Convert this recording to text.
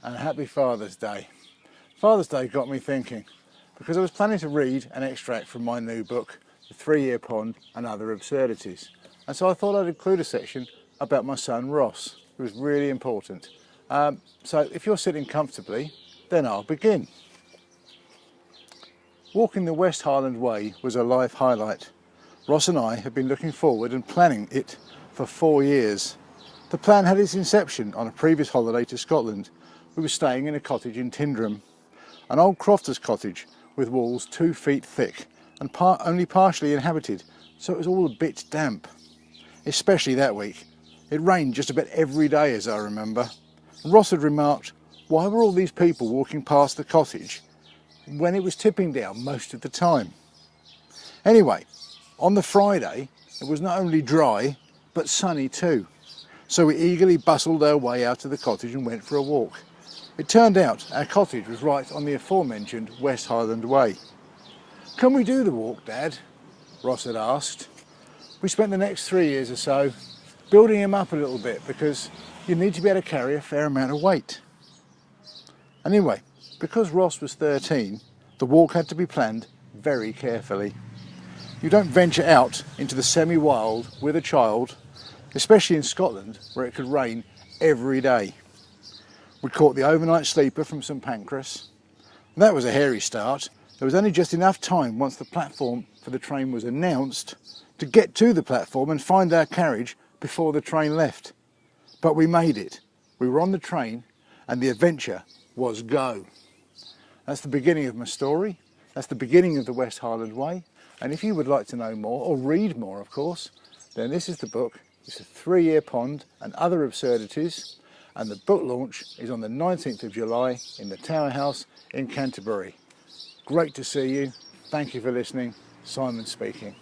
and happy Father's Day. Father's Day got me thinking, because I was planning to read an extract from my new book, The 3-Year Pond and Other Absurdities. And so I thought I'd include a section about my son Ross, who was really important. So if you're sitting comfortably, then I'll begin. Walking the West Highland Way was a life highlight. Ross and I had been looking forward and planning it for 4 years. The plan had its inception on a previous holiday to Scotland. We were staying in a cottage in Tyndrum, an old crofter's cottage with walls 2 feet thick and only partially inhabited, so it was all a bit damp. Especially that week. It rained just about every day, as I remember. Ross had remarked, why were all these people walking past the cottage when it was tipping down most of the time? Anyway, on the Friday, it was not only dry, but sunny too. So we eagerly bustled our way out of the cottage and went for a walk. It turned out our cottage was right on the aforementioned West Highland Way. "Can we do the walk, Dad?" Ross had asked. We spent the next 3 years or so building him up a little bit, because you need to be able to carry a fair amount of weight. Anyway, because Ross was 13, the walk had to be planned very carefully. You don't venture out into the semi-wild with a child, especially in Scotland where it could rain every day. We caught the overnight sleeper from St Pancras. That was a hairy start. There was only just enough time once the platform for the train was announced to get to the platform and find our carriage before the train left. But we made it. We were on the train and the adventure was go. That's the beginning of my story. That's the beginning of the West Highland Way. And if you would like to know more, or read more of course, then this is the book. It's a 3-Year Pond and Other Absurdities. And the book launch is on the 19th of July in the Tower House in Canterbury. Great to see you. Thank you for listening. Simon speaking.